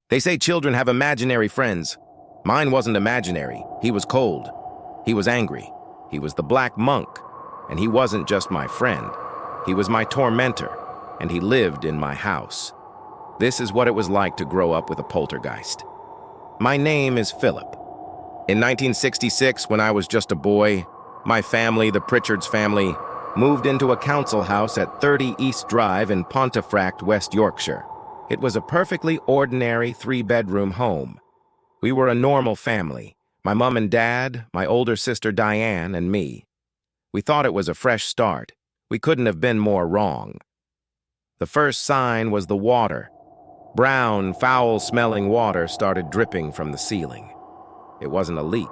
They say children have imaginary friends. Mine wasn't imaginary. He was cold. He was angry. He was the Black Monk. And he wasn't just my friend. He was my tormentor, and he lived in my house. This is what it was like to grow up with a poltergeist. My name is Philip. In 1966, when I was just a boy, my family, the Pritchards family, moved into a council house at 30 East Drive in Pontefract, West Yorkshire. It was a perfectly ordinary 3-bedroom home. We were a normal family, my mom and dad, my older sister Diane, and me. We thought it was a fresh start. We couldn't have been more wrong. The first sign was the water. Brown, foul-smelling water started dripping from the ceiling. It wasn't a leak.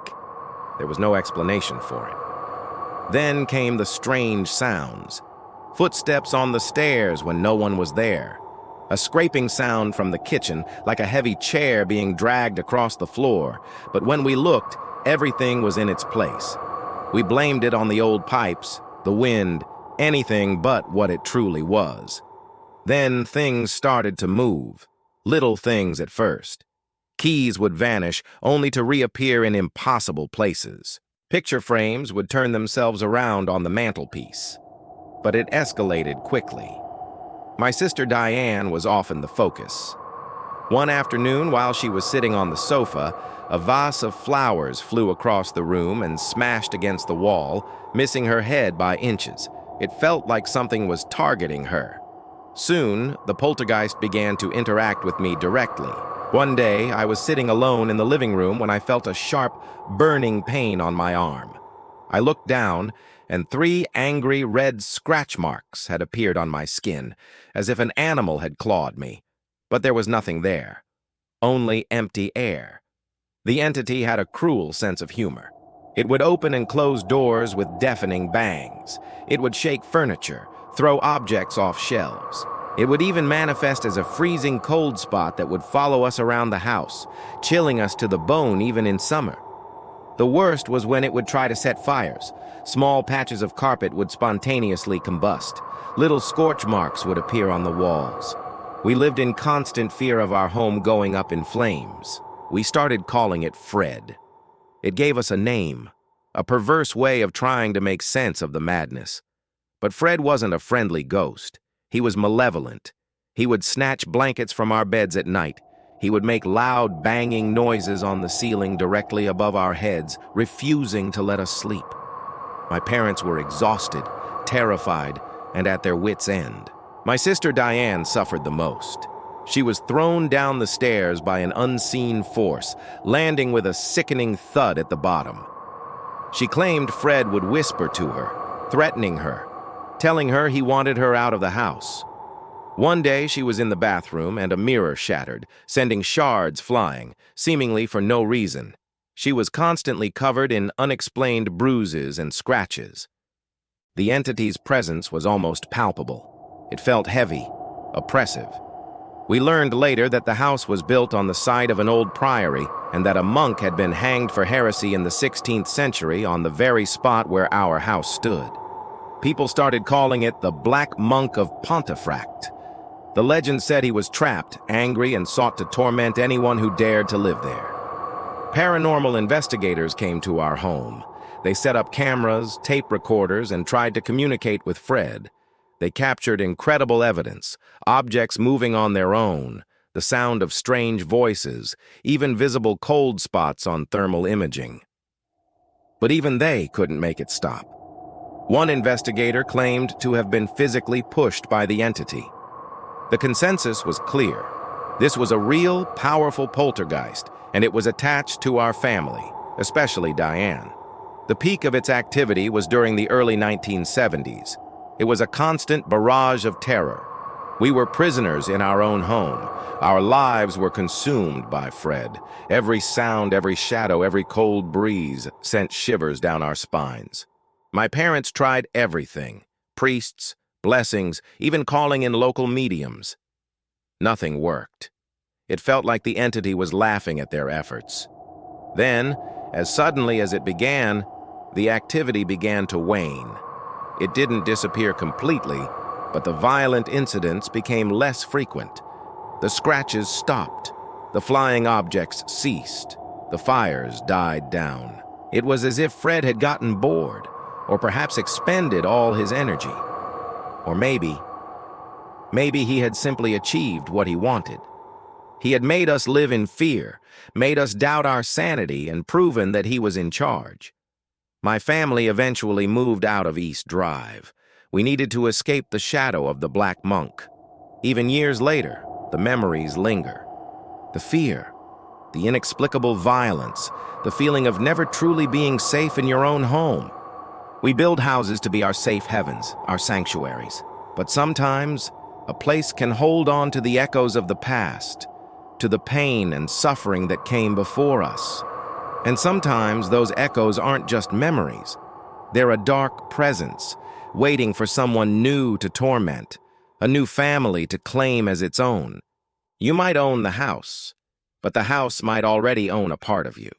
There was no explanation for it. Then came the strange sounds. Footsteps on the stairs when no one was there. A scraping sound from the kitchen, like a heavy chair being dragged across the floor. But when we looked, everything was in its place. We blamed it on the old pipes, the wind, anything but what it truly was. Then things started to move. Little things at first. Keys would vanish, only to reappear in impossible places. Picture frames would turn themselves around on the mantelpiece. But it escalated quickly. My sister Diane was often the focus. One afternoon, while she was sitting on the sofa, a vase of flowers flew across the room and smashed against the wall, missing her head by inches. It felt like something was targeting her. Soon, the poltergeist began to interact with me directly. One day, I was sitting alone in the living room when I felt a sharp, burning pain on my arm. I looked down, and 3 angry red scratch marks had appeared on my skin, as if an animal had clawed me. But there was nothing there. Only empty air. The entity had a cruel sense of humor. It would open and close doors with deafening bangs. It would shake furniture, throw objects off shelves. It would even manifest as a freezing cold spot that would follow us around the house, chilling us to the bone even in summer. The worst was when it would try to set fires. Small patches of carpet would spontaneously combust. Little scorch marks would appear on the walls. We lived in constant fear of our home going up in flames. We started calling it Fred. It gave us a name, a perverse way of trying to make sense of the madness. But Fred wasn't a friendly ghost. He was malevolent. He would snatch blankets from our beds at night. He would make loud, banging noises on the ceiling directly above our heads, refusing to let us sleep. My parents were exhausted, terrified, and at their wits' end. My sister Diane suffered the most. She was thrown down the stairs by an unseen force, landing with a sickening thud at the bottom. She claimed Fred would whisper to her, threatening her, telling her he wanted her out of the house. One day she was in the bathroom and a mirror shattered, sending shards flying, seemingly for no reason. She was constantly covered in unexplained bruises and scratches. The entity's presence was almost palpable. It felt heavy, oppressive. We learned later that the house was built on the site of an old priory and that a monk had been hanged for heresy in the 16th century on the very spot where our house stood. People started calling it the Black Monk of Pontefract. The legend said he was trapped, angry, and sought to torment anyone who dared to live there. Paranormal investigators came to our home. They set up cameras, tape recorders, and tried to communicate with Fred. They captured incredible evidence, objects moving on their own, the sound of strange voices, even visible cold spots on thermal imaging. But even they couldn't make it stop. One investigator claimed to have been physically pushed by the entity. The consensus was clear. This was a real, powerful poltergeist, and it was attached to our family, especially Diane. The peak of its activity was during the early 1970s. It was a constant barrage of terror. We were prisoners in our own home. Our lives were consumed by Fred. Every sound, every shadow, every cold breeze sent shivers down our spines. My parents tried everything, priests, blessings, even calling in local mediums. Nothing worked. It felt like the entity was laughing at their efforts. Then, as suddenly as it began, the activity began to wane. It didn't disappear completely, but the violent incidents became less frequent. The scratches stopped. The flying objects ceased. The fires died down. It was as if Fred had gotten bored, or perhaps expended all his energy. Or maybe he had simply achieved what he wanted. He had made us live in fear, made us doubt our sanity, and proven that he was in charge. My family eventually moved out of East Drive. We needed to escape the shadow of the Black Monk. Even years later, the memories linger. The fear, the inexplicable violence, the feeling of never truly being safe in your own home. We build houses to be our safe heavens, our sanctuaries. But sometimes, a place can hold on to the echoes of the past, to the pain and suffering that came before us. And sometimes those echoes aren't just memories. They're a dark presence, waiting for someone new to torment, a new family to claim as its own. You might own the house, but the house might already own a part of you.